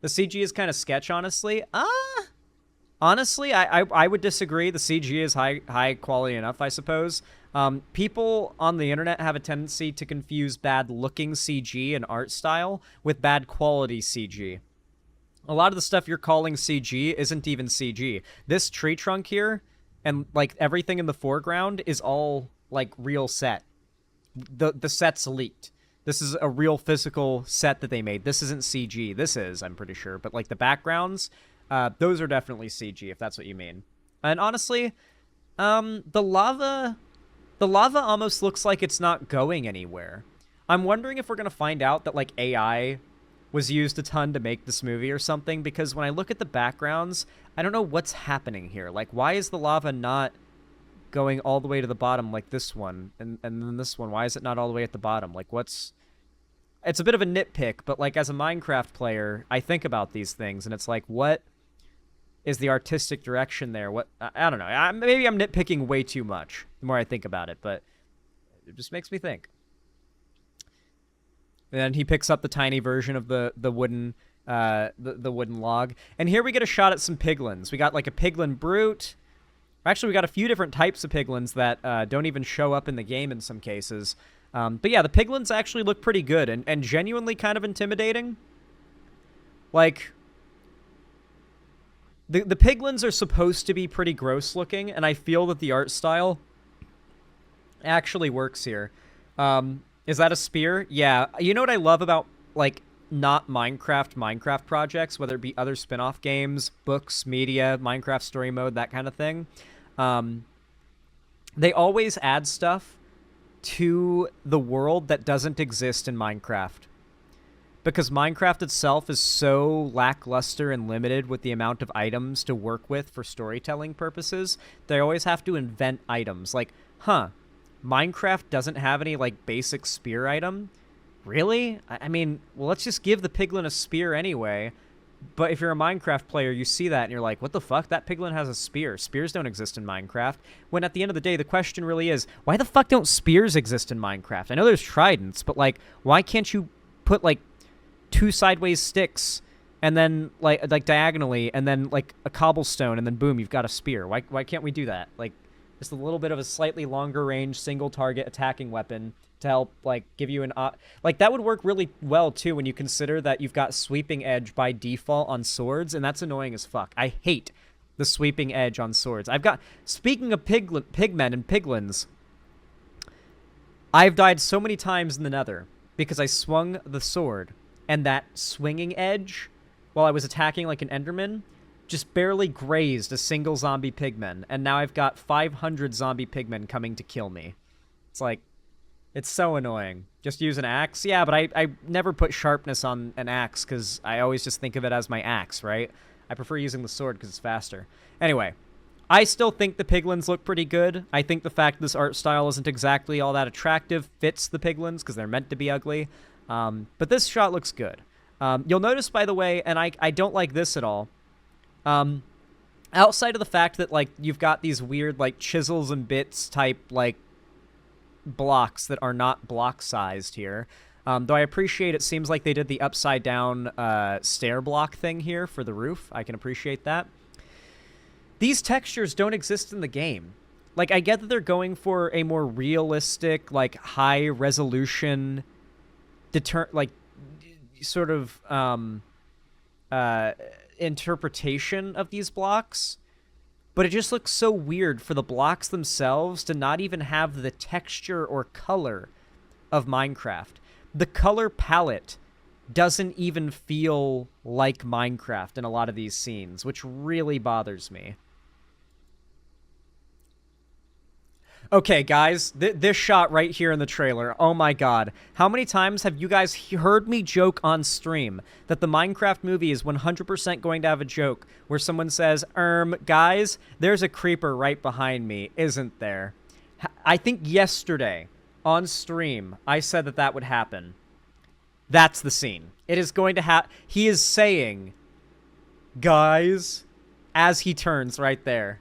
The CG is kind of sketch, honestly. Honestly, I would disagree. The CG is high quality enough, I suppose. People on the internet have a tendency to confuse bad-looking CG and art style with bad quality CG. A lot of the stuff you're calling CG isn't even CG. This tree trunk here and, like, everything in the foreground is all, like, real set. The set's leaked. This is a real physical set that they made. This isn't CG. This is, I'm pretty sure. But, like, the backgrounds, those are definitely CG, if that's what you mean. And honestly, the lava almost looks like it's not going anywhere. I'm wondering if we're going to find out that, like, AI was used a ton to make this movie or something, because when I look at the backgrounds, I don't know what's happening here. Like, why is the lava not going all the way to the bottom like this one? And then this one, why is it not all the way at the bottom? Like, what's... It's a bit of a nitpick, but, like, as a Minecraft player, I think about these things, and it's like, what is the artistic direction there. What I don't know. Maybe I'm nitpicking way too much the more I think about it, but it just makes me think. And then he picks up the tiny version of the wooden the wooden log, and here we get a shot at some piglins. We got like a piglin brute. Actually, we got a few different types of piglins that don't even show up in the game in some cases. But yeah, the piglins actually look pretty good and genuinely kind of intimidating. Like, the piglins are supposed to be pretty gross looking, and I feel that the art style actually works here. Is that a spear? Yeah. You know what I love about, like, not Minecraft projects, whether it be other spin-off games, books, media, Minecraft story mode, that kind of thing. They always add stuff to the world that doesn't exist in Minecraft. Because Minecraft itself is so lackluster and limited with the amount of items to work with for storytelling purposes, they always have to invent items. Like, Minecraft doesn't have any, like, basic spear item? Really? I mean, well, let's just give the piglin a spear anyway. But if you're a Minecraft player, you see that and you're like, what the fuck? That piglin has a spear. Spears don't exist in Minecraft. When at the end of the day, the question really is, why the fuck don't spears exist in Minecraft? I know there's tridents, but, like, why can't you put, like, 2 sideways sticks and then, like diagonally, and then, like, a cobblestone, and then boom, you've got a spear? Why can't we do that? Like, just a little bit of a slightly longer range, single target attacking weapon to help, like, give you an... like, that would work really well, too, when you consider that you've got sweeping edge by default on swords, and that's annoying as fuck. I hate the sweeping edge on swords. I've got... Speaking of pigmen and piglins, I've died so many times in the nether because I swung the sword, and that swinging edge, while I was attacking like an enderman, just barely grazed a single zombie pigman, and now I've got 500 zombie pigmen coming to kill me. It's like... It's so annoying. Just use an axe? Yeah, but I never put sharpness on an axe because I always just think of it as my axe, right? I prefer using the sword because it's faster. Anyway, I still think the piglins look pretty good. I think the fact this art style isn't exactly all that attractive fits the piglins because they're meant to be ugly. But this shot looks good. You'll notice, by the way, and I don't like this at all, outside of the fact that, like, you've got these weird, like, chisels and bits type, like, blocks that are not block sized here. Though I appreciate it seems like they did the upside down stair block thing here for the roof. I can appreciate that. These textures don't exist in the game. Like, I get that they're going for a more realistic, like, high resolution sort of interpretation of these blocks. But it just looks so weird for the blocks themselves to not even have the texture or color of Minecraft. The color palette doesn't even feel like Minecraft in a lot of these scenes, which really bothers me. Okay, guys, this shot right here in the trailer, oh my god. How many times have you guys heard me joke on stream that the Minecraft movie is 100% going to have a joke where someone says, guys, there's a creeper right behind me, isn't there? I think yesterday on stream, I said that that would happen. That's the scene. It is going to happen. He is saying, guys, as he turns right there.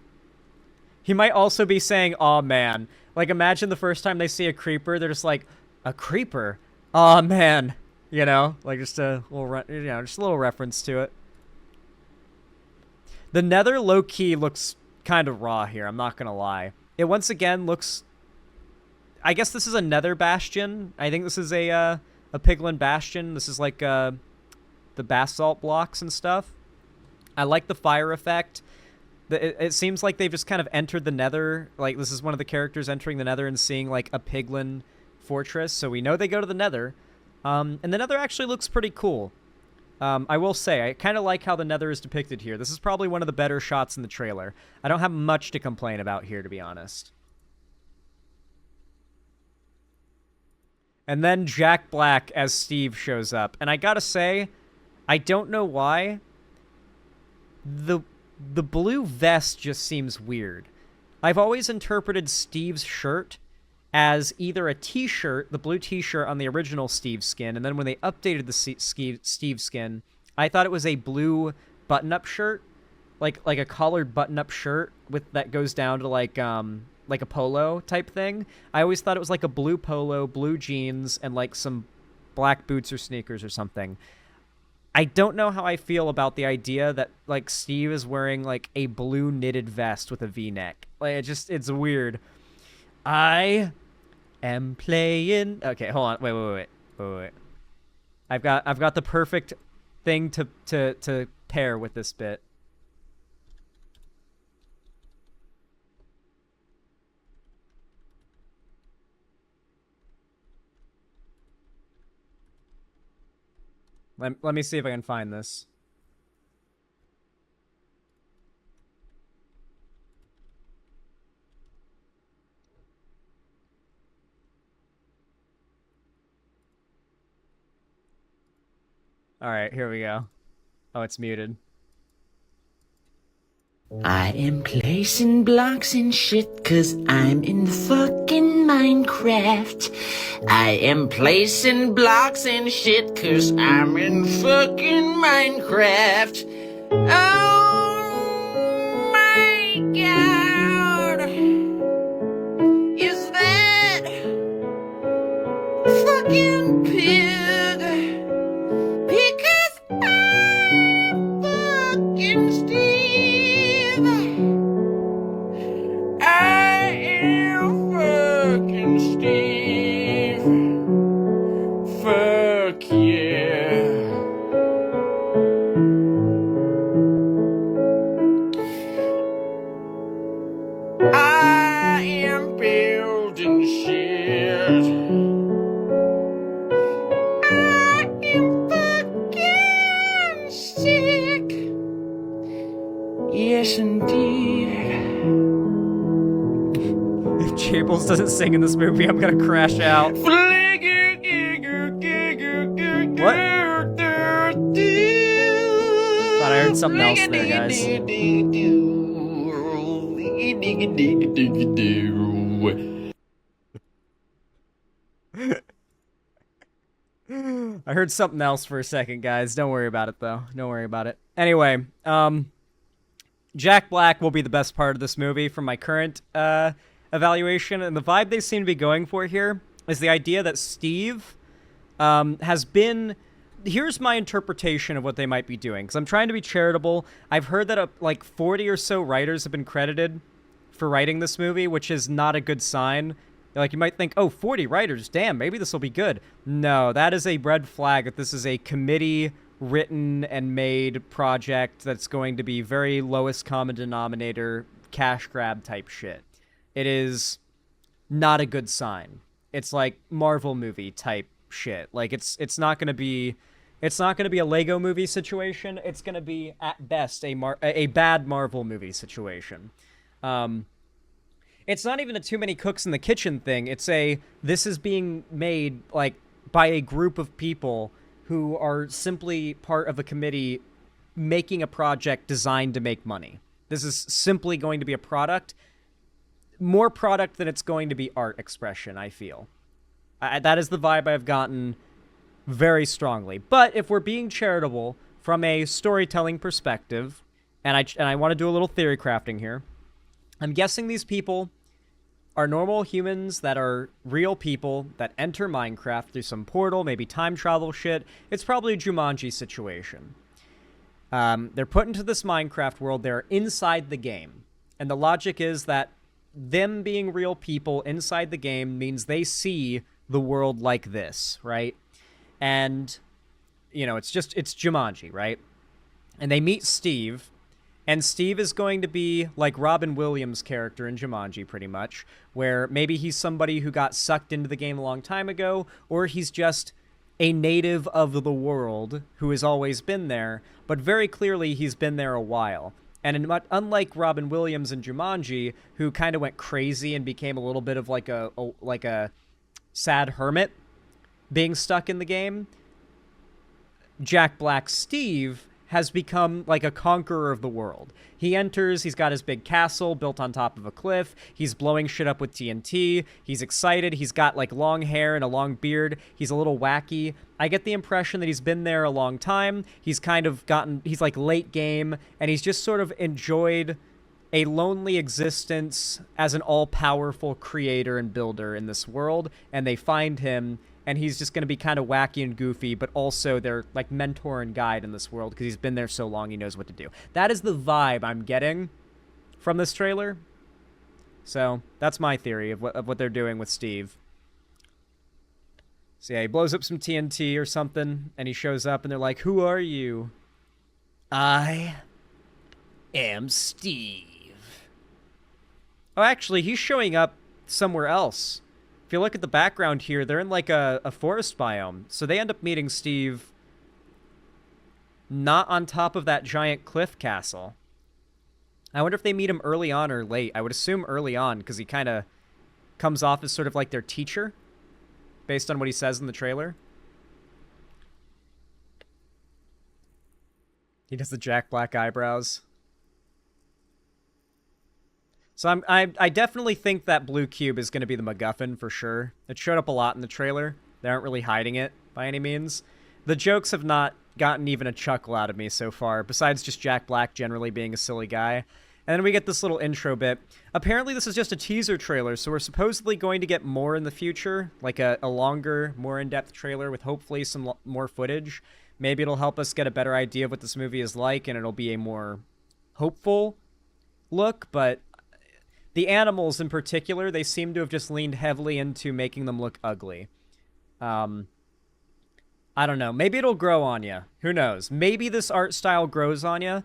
He might also be saying, aw, man. Like, imagine the first time they see a creeper, they're just like, a creeper? Aw, man. You know? Like, just a little reference to it. The nether low-key looks kind of raw here, I'm not gonna lie. It once again looks... I guess this is a nether bastion. I think this is a piglin bastion. This is like the basalt blocks and stuff. I like the fire effect. It seems like they've just kind of entered the nether. Like, this is one of the characters entering the nether and seeing, like, a piglin fortress. So we know they go to the nether. And the nether actually looks pretty cool. I will say, I kind of like how the nether is depicted here. This is probably one of the better shots in the trailer. I don't have much to complain about here, to be honest. And then Jack Black as Steve shows up. And I gotta say, I don't know why. The blue vest just seems weird. I've always interpreted Steve's shirt as either a t-shirt, the blue t-shirt on the original Steve skin, and then when they updated the Steve skin, I thought it was a blue button-up shirt. like a collared button-up shirt with that goes down to like a polo type thing. I always thought it was like a blue polo, blue jeans, and like some black boots or sneakers or something. I don't know how I feel about the idea that like Steve is wearing like a blue knitted vest with a V-neck. Like it's weird. I am playing. Okay, hold on. Wait. I've got the perfect thing to pair with this bit. Let me see if I can find this. All right, here we go. Oh, it's muted. I am placing blocks and shit cause I'm in fucking Minecraft. I am placing blocks and shit cause I'm in fucking Minecraft. Oh my god. Is that fucking pig? Because I'm fucking Steve. I am fucking Steve. Fuck yeah. I am building shit. I am fucking sick. Yes, indeed. If Jables doesn't sing in this movie, I'm gonna crash out. What? Thought I heard something else there, guys. I heard something else for a second, guys. Don't worry about it, though. Don't worry about it. Anyway, Jack Black will be the best part of this movie from my current evaluation, and the vibe they seem to be going for here is the idea that Steve has been... Here's my interpretation of what they might be doing, because I'm trying to be charitable. I've heard that like 40 or so writers have been credited for writing this movie, which is not a good sign. Like, you might think, oh, 40 writers, damn, maybe this will be good. No, that is a red flag that this is a committee-written and made project that's going to be very lowest common denominator, cash grab type shit. It is not a good sign. It's like Marvel movie type shit. Like, it's not going to be... It's not going to be a Lego movie situation. It's going to be, at best, a bad Marvel movie situation. It's not even a too many cooks in the kitchen thing. It's this is being made, like, by a group of people who are simply part of a committee making a project designed to make money. This is simply going to be a product. More product than it's going to be art expression, I feel. That is the vibe I've gotten very strongly. But if we're being charitable from a storytelling perspective, and I want to do a little theory crafting here, I'm guessing these people are normal humans that are real people that enter Minecraft through some portal, maybe time travel shit. It's probably a Jumanji situation. They're put into this Minecraft world. They're inside the game. And the logic is that them being real people inside the game means they see the world like this, right? And, you know, it's Jumanji, right? And they meet Steve, and Steve is going to be like Robin Williams' character in Jumanji, pretty much, where maybe he's somebody who got sucked into the game a long time ago, or he's just a native of the world who has always been there, but very clearly he's been there a while. And unlike Robin Williams in Jumanji, who kind of went crazy and became a little bit of like a sad hermit being stuck in the game, Jack Black Steve has become like a conqueror of the world. He enters, he's got his big castle built on top of a cliff, he's blowing shit up with TNT, he's excited, he's got like long hair and a long beard, he's a little wacky. I get the impression that he's been there a long time, he's like late game, and he's just sort of enjoyed a lonely existence as an all-powerful creator and builder in this world, and they find him, and he's just going to be kind of wacky and goofy, but also their like mentor and guide in this world because he's been there so long he knows what to do. That is the vibe I'm getting from this trailer. So that's my theory of what they're doing with Steve. So yeah, he blows up some TNT or something, and he shows up, and they're like, "Who are you?" "I am Steve." Oh, actually, he's showing up somewhere else. If you look at the background here, they're in like a forest biome. So they end up meeting Steve not on top of that giant cliff castle. I wonder if they meet him early on or late. I would assume early on because he kind of comes off as sort of like their teacher based on what he says in the trailer. He does the Jack Black eyebrows. So I definitely think that blue cube is going to be the MacGuffin for sure. It showed up a lot in the trailer. They aren't really hiding it by any means. The jokes have not gotten even a chuckle out of me so far, besides just Jack Black generally being a silly guy. And then we get this little intro bit. Apparently this is just a teaser trailer, so we're supposedly going to get more in the future, like a longer, more in-depth trailer with hopefully some more footage. Maybe it'll help us get a better idea of what this movie is like, and it'll be a more hopeful look, but the animals in particular, they seem to have just leaned heavily into making them look ugly. I don't know. Maybe it'll grow on you. Who knows? Maybe this art style grows on you,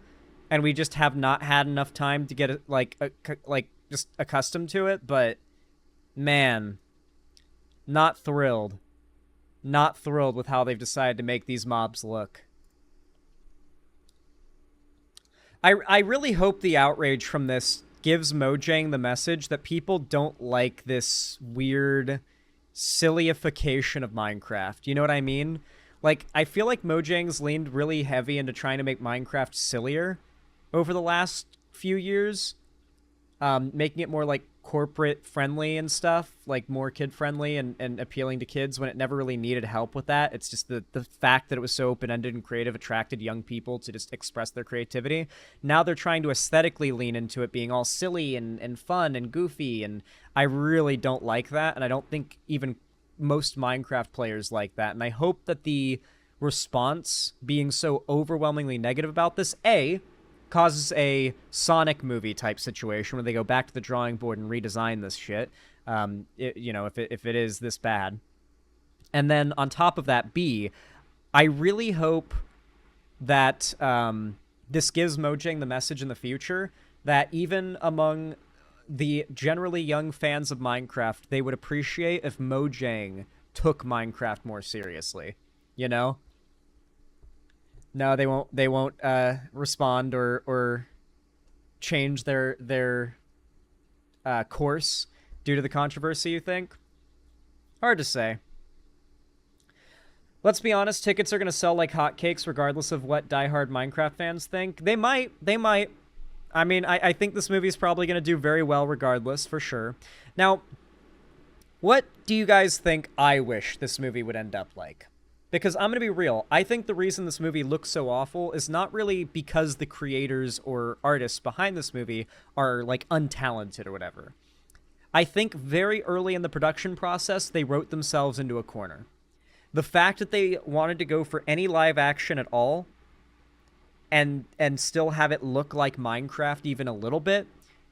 and we just have not had enough time to get just accustomed to it. But man, not thrilled. Not thrilled with how they've decided to make these mobs look. I really hope the outrage from this gives Mojang the message that people don't like this weird sillyification of Minecraft. You know what I mean? Like, I feel like Mojang's leaned really heavy into trying to make Minecraft sillier over the last few years, making it more like corporate friendly and stuff, like more kid friendly and appealing to kids when it never really needed help with that. It's just the fact that it was so open-ended and creative attracted young people to just express their creativity. Now they're trying to aesthetically lean into it being all silly and fun and goofy, and I really don't like that, and I don't think even most Minecraft players like that. And I hope that the response being so overwhelmingly negative about this, causes a Sonic movie type situation where they go back to the drawing board and redesign this shit. If it is this bad. And then on top of that, B, I really hope that this gives Mojang the message in the future that even among the generally young fans of Minecraft, they would appreciate if Mojang took Minecraft more seriously. You know? No, they won't respond or change their course due to the controversy, you think? Hard to say. Let's be honest, tickets are going to sell like hotcakes regardless of what diehard Minecraft fans think. They might. I mean, I think this movie is probably going to do very well regardless, for sure. Now, what do you guys think I wish this movie would end up like? Because I'm going to be real, I think the reason this movie looks so awful is not really because the creators or artists behind this movie are, like, untalented or whatever. I think very early in the production process, they wrote themselves into a corner. The fact that they wanted to go for any live action at all and still have it look like Minecraft even a little bit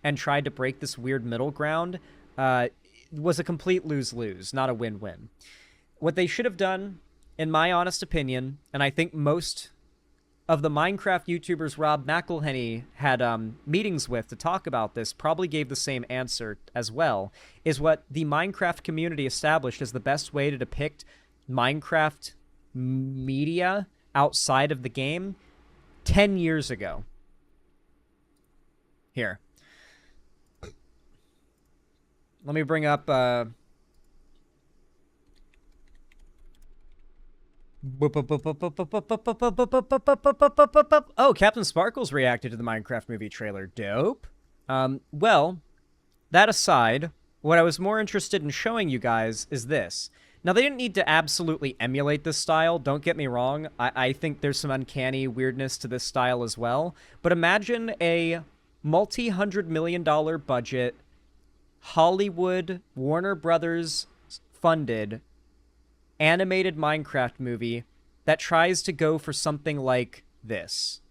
and tried to break this weird middle ground was a complete lose-lose, not a win-win. What they should have done, in my honest opinion, and I think most of the Minecraft YouTubers Rob McElhenney had meetings with to talk about this probably gave the same answer as well, is what the Minecraft community established as the best way to depict Minecraft media outside of the game 10 years ago. Here. Let me bring up Oh, Captain Sparkles reacted to the Minecraft movie trailer. Dope. Well, that aside, what I was more interested in showing you guys is this. Now, they didn't need to absolutely emulate this style, don't get me wrong. I think there's some uncanny weirdness to this style as well. But imagine a multi-$100 million budget, Hollywood, Warner Brothers funded animated Minecraft movie that tries to go for something like this.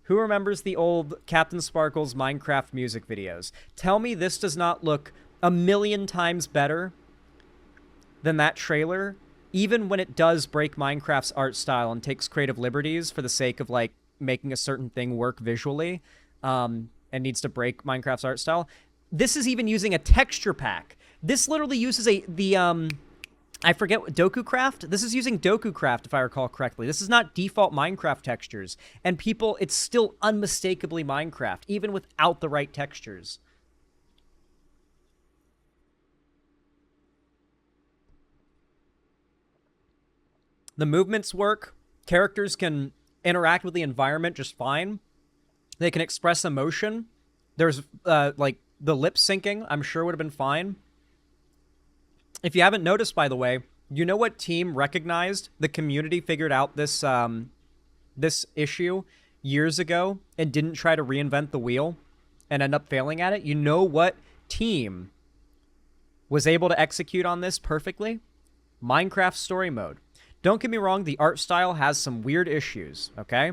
Who remembers the old Captain Sparkles Minecraft music videos? Tell me this does not look a million times better than that trailer, even when it does break Minecraft's art style and takes creative liberties for the sake of, like, making a certain thing work visually, and needs to break Minecraft's art style. This is even using a texture pack. This literally uses I forget, DokuCraft? This is using DokuCraft, if I recall correctly. This is not default Minecraft textures. And people, it's still unmistakably Minecraft, even without the right textures. The movements work. Characters can interact with the environment just fine. They can express emotion. There's, like, the lip syncing, I'm sure would have been fine. If you haven't noticed, by the way, you know what team recognized the community figured out this this issue years ago and didn't try to reinvent the wheel and end up failing at it? You know what team was able to execute on this perfectly? Minecraft Story Mode. Don't get me wrong, the art style has some weird issues, okay?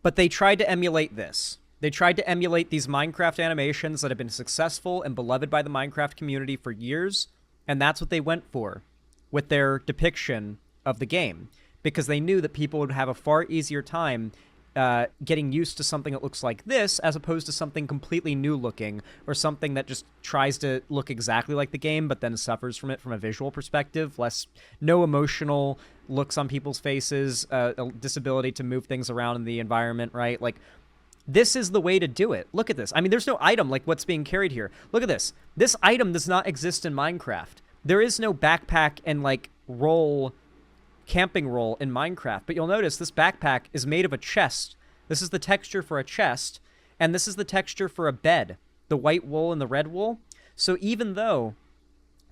But they tried to emulate this. They tried to emulate these Minecraft animations that have been successful and beloved by the Minecraft community for years, and that's what they went for with their depiction of the game, because they knew that people would have a far easier time getting used to something that looks like this as opposed to something completely new looking or something that just tries to look exactly like the game but then suffers from it from a visual perspective. No emotional looks on people's faces, a disability to move things around in the environment, right? Like, this is the way to do it. Look at this. I mean, there's no item like what's being carried here. Look at this. This item does not exist in Minecraft. There is no backpack and, like, camping roll in Minecraft. But you'll notice this backpack is made of a chest. This is the texture for a chest. And this is the texture for a bed. The white wool and the red wool. So even though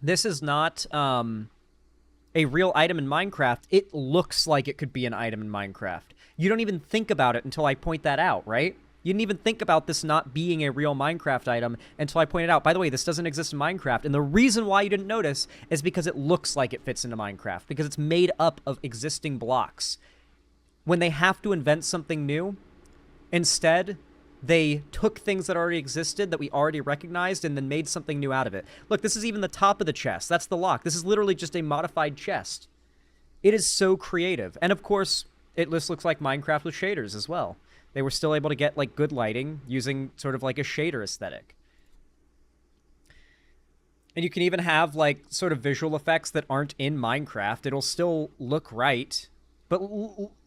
this is not a real item in Minecraft, it looks like it could be an item in Minecraft. You don't even think about it until I point that out, right? You didn't even think about this not being a real Minecraft item until I pointed out, by the way, this doesn't exist in Minecraft. And the reason why you didn't notice is because it looks like it fits into Minecraft, because it's made up of existing blocks. When they have to invent something new, instead, they took things that already existed, that we already recognized, and then made something new out of it. Look, this is even the top of the chest. That's the lock. This is literally just a modified chest. It is so creative. And of course, it just looks like Minecraft with shaders as well. They were still able to get, like, good lighting using sort of like a shader aesthetic. And you can even have, like, sort of visual effects that aren't in Minecraft. It'll still look right. But,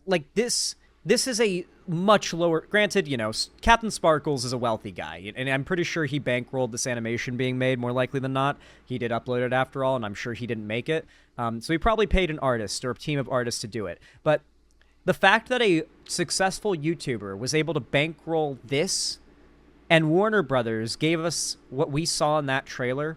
like, this is a much lower... Granted, you know, Captain Sparkles is a wealthy guy. And I'm pretty sure he bankrolled this animation being made, more likely than not. He did upload it after all, and I'm sure he didn't make it. So he probably paid an artist or a team of artists to do it. But the fact that a successful YouTuber was able to bankroll this, and Warner Brothers gave us what we saw in that trailer,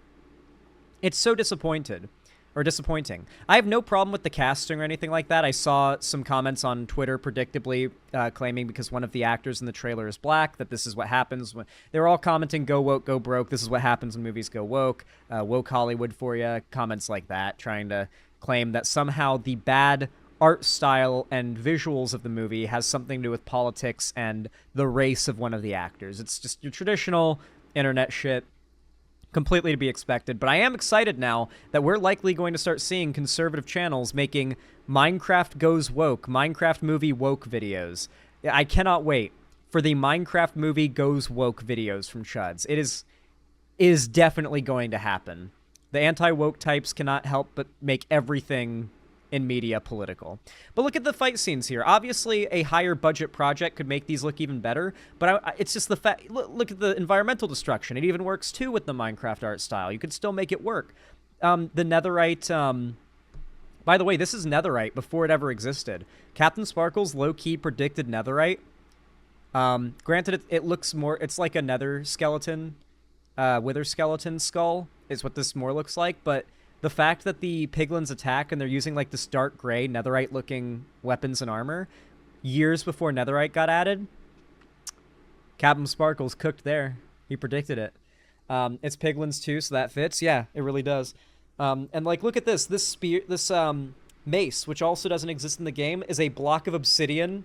it's so disappointing. I have no problem with the casting or anything like that. I saw some comments on Twitter, predictably, claiming because one of the actors in the trailer is black, that this is what happens when... They were all commenting, go woke, go broke. This is what happens when movies go woke. Woke Hollywood for you. Comments like that, trying to claim that somehow the bad art style and visuals of the movie has something to do with politics and the race of one of the actors. It's just your traditional internet shit, completely to be expected. But I am excited now that we're likely going to start seeing conservative channels making Minecraft Goes Woke, Minecraft Movie Woke videos. I cannot wait for the Minecraft Movie Goes Woke videos from Chuds. It is definitely going to happen. The anti-woke types cannot help but make everything in media political. But look at the fight scenes here. Obviously, a higher budget project could make these look even better, but it's just the fact... Look at the environmental destruction. It even works, too, with the Minecraft art style. You could still make it work. The netherite By the way, this is netherite before it ever existed. Captain Sparkles low-key predicted netherite. Granted, it looks more... It's like a nether skeleton, wither skeleton skull is what this more looks like, but the fact that the piglins attack and they're using like this dark gray netherite-looking weapons and armor years before netherite got added, Captain Sparkles cooked there. He predicted it. It's piglins too, so that fits. Yeah, it really does. And like, look at this. This spear, this mace, which also doesn't exist in the game, is a block of obsidian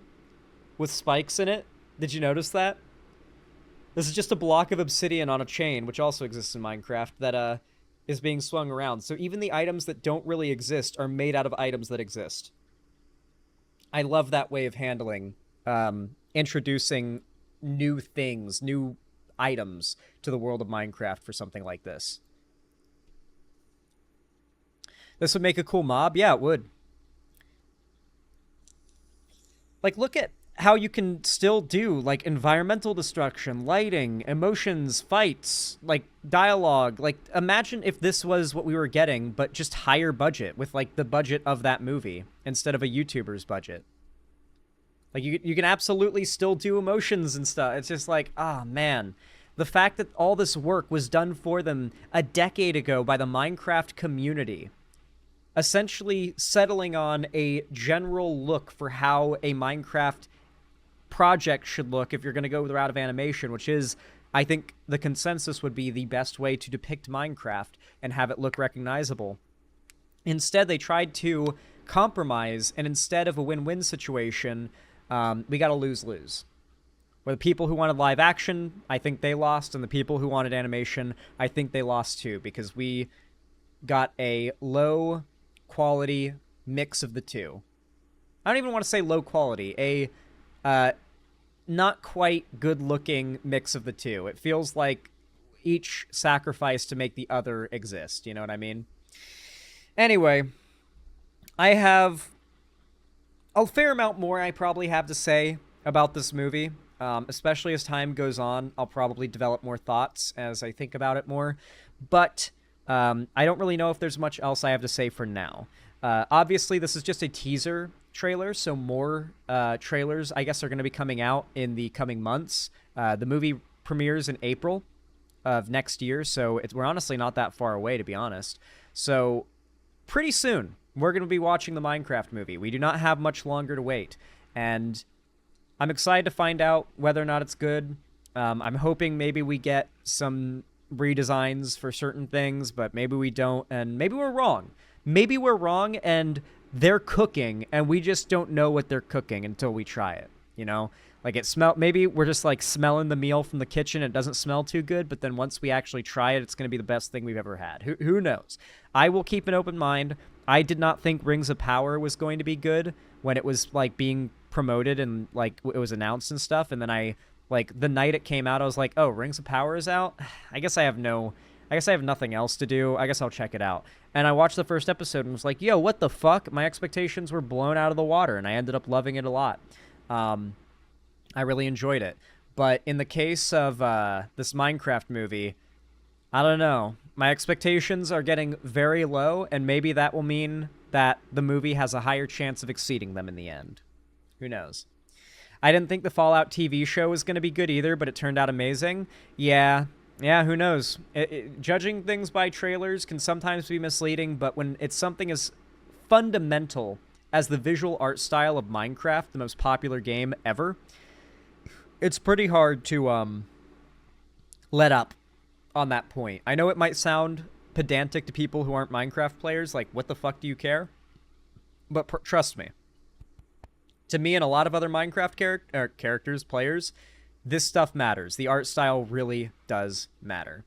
with spikes in it. Did you notice that? This is just a block of obsidian on a chain, which also exists in Minecraft, that is being swung around. So even the items that don't really exist are made out of items that exist. I love that way of handling, introducing new things, new items to the world of Minecraft for something like this. This would make a cool mob? Yeah, it would. Like, look at how you can still do, like, environmental destruction, lighting, emotions, fights, like, dialogue. Like, imagine if this was what we were getting, but just higher budget, with, like, the budget of that movie, instead of a YouTuber's budget. Like, you can absolutely still do emotions and stuff. It's just like, ah, man. The fact that all this work was done for them a decade ago by the Minecraft community, essentially settling on a general look for how a Minecraft project should look if you're going to go the route of animation, which is, I think the consensus would be the best way to depict Minecraft and have it look recognizable. Instead, they tried to compromise, and instead of a win-win situation, we got a lose-lose. Where the people who wanted live action, I think they lost, and the people who wanted animation, I think they lost too, because we got a low-quality mix of the two. I don't even want to say low quality, a not quite good-looking mix of the two. It feels like each sacrificed to make the other exist, you know what I mean? Anyway, I have a fair amount more I probably have to say about this movie. Especially as time goes on, I'll probably develop more thoughts as I think about it more. But I don't really know if there's much else I have to say for now. Obviously, this is just a teaser trailer, so more trailers, I guess, are going to be coming out in the coming months. The movie premieres in April of next year, so we're honestly not that far away, to be honest. So pretty soon, we're going to be watching the Minecraft movie. We do not have much longer to wait, and I'm excited to find out whether or not it's good. I'm hoping maybe we get some redesigns for certain things, but maybe we don't, and maybe we're wrong. Maybe we're wrong, and they're cooking, and we just don't know what they're cooking until we try it, you know? Like, maybe we're just, like, smelling the meal from the kitchen, it doesn't smell too good, but then once we actually try it, it's going to be the best thing we've ever had. Who knows? I will keep an open mind. I did not think Rings of Power was going to be good when it was, like, being promoted and, like, it was announced and stuff, and then the night it came out, I was like, oh, Rings of Power is out? I guess I have nothing else to do. I guess I'll check it out. And I watched the first episode and was like, yo, what the fuck? My expectations were blown out of the water, and I ended up loving it a lot. I really enjoyed it. But in the case of this Minecraft movie, I don't know. My expectations are getting very low, and maybe that will mean that the movie has a higher chance of exceeding them in the end. Who knows? I didn't think the Fallout TV show was going to be good either, but it turned out amazing. Yeah, who knows? Judging things by trailers can sometimes be misleading, but when it's something as fundamental as the visual art style of Minecraft, the most popular game ever, it's pretty hard to let up on that point. I know it might sound pedantic to people who aren't Minecraft players, like, what the fuck do you care? But trust me. To me and a lot of other Minecraft players, this stuff matters. The art style really does matter.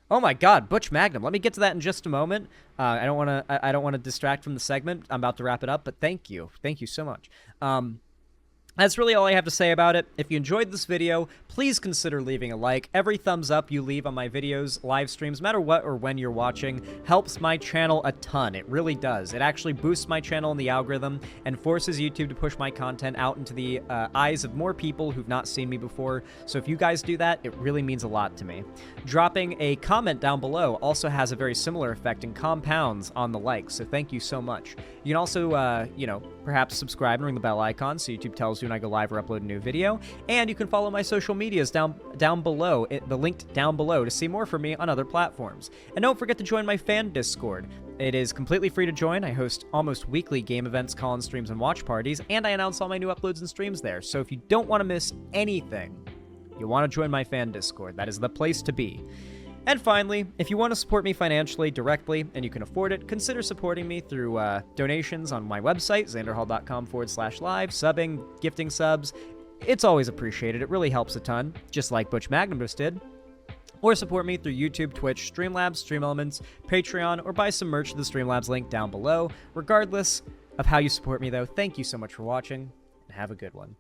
Oh my God, Butch Magnum. Let me get to that in just a moment. I don't want to distract from the segment. I'm about to wrap it up, but thank you so much. That's really all I have to say about it. If you enjoyed this video, please consider leaving a like. Every thumbs up you leave on my videos, live streams, no matter what or when you're watching, helps my channel a ton. It really does. It actually boosts my channel in the algorithm and forces YouTube to push my content out into the eyes of more people who've not seen me before. So if you guys do that, it really means a lot to me. Dropping a comment down below also has a very similar effect and compounds on the likes, so thank you so much. You can also, perhaps subscribe and ring the bell icon so YouTube tells you when I go live or upload a new video. And you can follow my social medias down below, the link down below, to see more from me on other platforms. And don't forget to join my fan Discord. It is completely free to join. I host almost weekly game events, call-in streams, and watch parties, and I announce all my new uploads and streams there. So if you don't want to miss anything, you'll want to join my fan Discord. That is the place to be. And finally, if you want to support me financially directly and you can afford it, consider supporting me through donations on my website, xanderhall.com/live, subbing, gifting subs. It's always appreciated. It really helps a ton, just like Butch Magnus did. Or support me through YouTube, Twitch, Streamlabs, StreamElements, Patreon, or buy some merch to the Streamlabs link down below. Regardless of how you support me, though, thank you so much for watching, and have a good one.